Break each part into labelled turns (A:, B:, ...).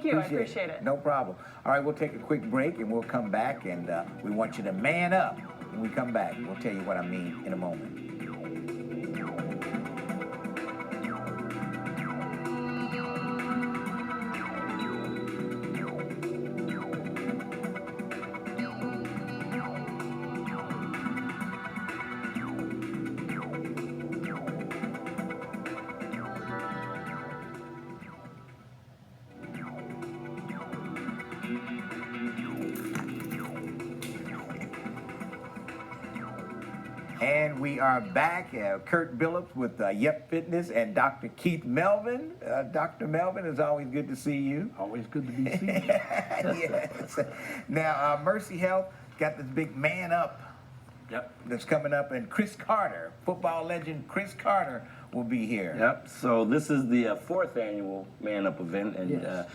A: Thank you. I appreciate it.
B: No problem. All right, we'll take a quick break and we'll come back, and we want you to man up. When we come back, we'll tell you what I mean in a moment. And we are back. Kurt Billups with Yep Fitness and Dr. Keith Melvin. Dr. Melvin, it's always good to see you.
C: Always good to be seen.
B: Yes. Now, Mercy Health got this big Man Up that's coming up, and Chris Carter, football legend Chris Carter, will be here.
D: Yep. So this is the fourth annual Man Up event, and
C: Yes.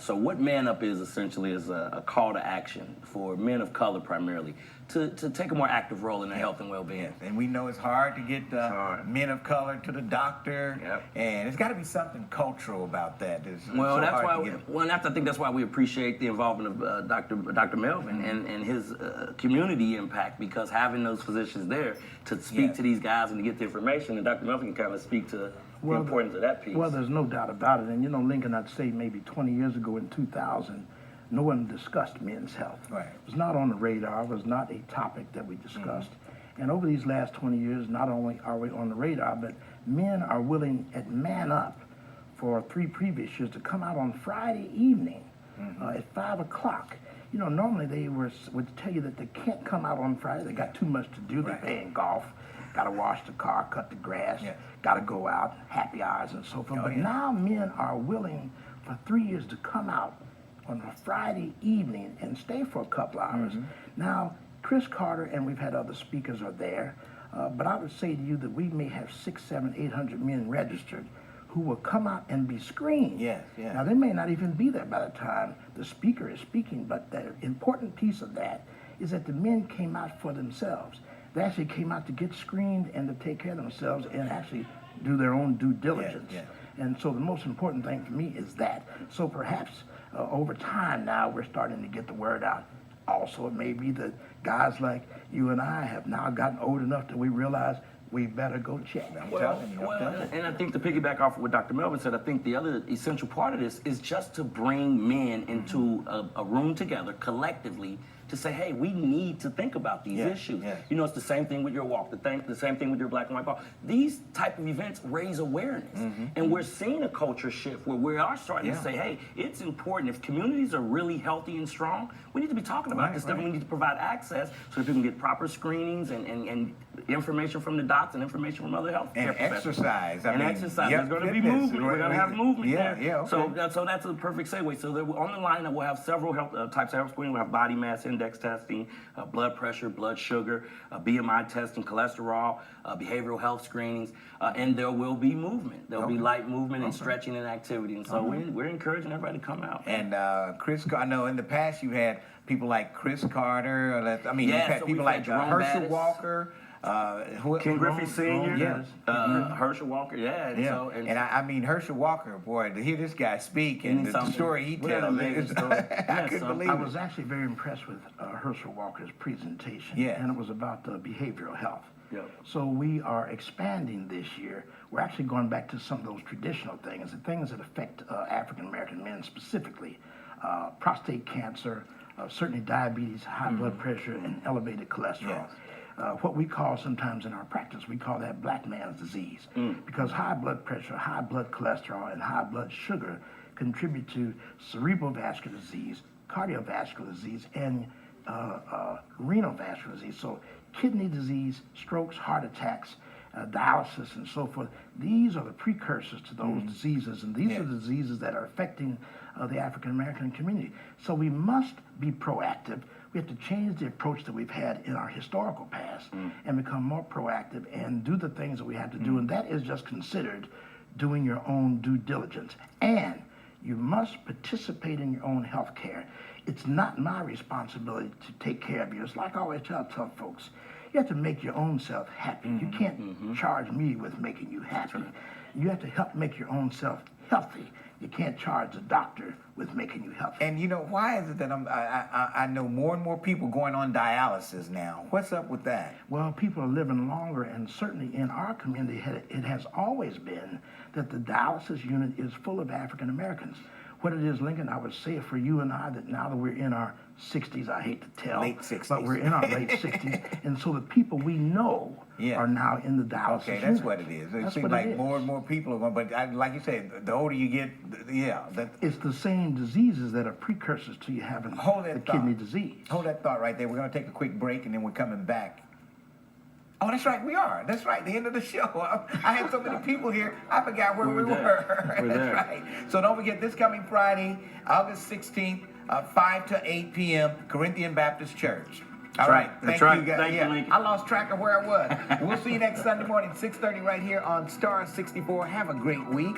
D: So what Man Up is essentially is a call to action for men of color primarily to take a more active role in their health and well-being.
B: Yes. And we know it's hard to get men of color to the doctor,
D: Yep.
B: and it's got to be something cultural about that.
D: Well,
B: so
D: that's
B: hard
D: why.
B: to get.
D: Well, and I think that's why we appreciate the involvement of Dr. Melvin and his community impact, because having those physicians there to speak to these guys and to get the information, and Dr. Melvin can kind of speak to the importance of that piece.
C: Well, there's no doubt about it. And you know, Lincoln, I'd say maybe 20 years ago in 2000, no one discussed men's health.
B: Right.
C: It was not on the radar. It was not a topic that we discussed. And over these last 20 years, not only are we on the radar, but men are willing at Man Up for 3 previous years to come out on Friday evening at 5 o'clock. You know, normally they would tell you that they can't come out on Friday. They got too much to do. They're playing golf, got to wash the car, cut the grass, got to go out, happy hours and so forth. But now men are willing for 3 years to come out on a Friday evening and stay for a couple hours. Now, Chris Carter, and we've had other speakers, are there, but I would say to you that we may have 600, 700, 800 men registered who will come out and be screened.
B: Yes.
C: Now, they may not even be there by the time the speaker is speaking, but the important piece of that is that the men came out for themselves. They actually came out to get screened and to take care of themselves and actually do their own due diligence. And so the most important thing for me is that. So perhaps over time now we're starting to get the word out. Also, it may be that guys like you and I have now gotten old enough that we realize we better go check.
D: And I think to piggyback off of what Dr. Melvin said, I think the other essential part of this is just to bring men into a room together collectively to say, hey, we need to think about these issues. You know, it's the same thing with your walk, the same thing with your black and white ball. These type of events raise awareness. And we're seeing a culture shift where we are starting to say, hey, it's important. If communities are really healthy and strong, we need to be talking about this stuff, and we need to provide access so that people can get proper screenings and information from the docs and information from other health care professionals.
B: Exercise.
D: Exercise. There's going to be movement. We're going to have movement there.
B: Okay.
D: So that's a perfect segue. So on the line, we'll have several types of health screening. We'll have body mass index testing, blood pressure, blood sugar, BMI testing, cholesterol, behavioral health screenings, and there will be movement. There will be light movement and stretching and activity. And so we're encouraging everybody to come out.
B: And Chris, I know in the past you had people like Chris Carter. You've had people like Herschel Walker.
D: Ken Griffey Sr., Herschel Walker,
B: I mean, Herschel Walker, boy, to hear this guy speak and the story he tells, I couldn't believe it.
C: I was actually very impressed with Herschel Walker's presentation, and it was about behavioral health. So we are expanding this year. We're actually going back to some of those traditional things, the things that affect African-American men specifically, prostate cancer, certainly diabetes, high blood pressure, and elevated cholesterol. What we call sometimes in our practice, we call that black man's disease, because high blood pressure, high blood cholesterol, and high blood sugar contribute to cerebral vascular disease, cardiovascular disease, and renal vascular disease. So kidney disease, strokes, heart attacks, dialysis, and so forth. These are the precursors to those diseases, and these are the diseases that are affecting the African-American community. So we must be proactive. We have to change the approach that we've had in our historical past and become more proactive and do the things that we have to do, and that is just considered doing your own due diligence. And you must participate in your own health care. It's not my responsibility to take care of you. It's like I always tell folks, you have to make your own self happy. You can't charge me with making you happy. You have to help make your own self healthy. You can't charge a doctor with making you healthy.
B: And you know, why is it that I know more and more people going on dialysis now? What's up with that?
C: Well, people are living longer, and certainly in our community, it has always been that the dialysis unit is full of African Americans. What it is, Lincoln, I would say it for you and I, that now that we're in our 60s, I hate to tell,
B: late 60s.
C: but we're in our late 60s, and so the people we know are now in the dialysis
B: Okay, that's
C: unit.
B: what it is. It
C: That's
B: seems
C: what
B: like
C: it is.
B: more and more people are going, but like you said, the older you get,
C: It's the same diseases that are precursors to you having the kidney disease.
B: Hold that thought right there. We're going to take a quick break, and then we're coming back. Oh, that's right, we are. That's right, the end of the show. I had so many people here, I forgot where we were. That's right. So don't forget, this coming Friday, August 16th, 5 to 8 p.m., Corinthian Baptist Church. All right. Thank you, guys.
D: Thank you, Lincoln.
B: I lost track of where I was. We'll see you next Sunday morning, 6:30 right here on Star 64. Have a great week.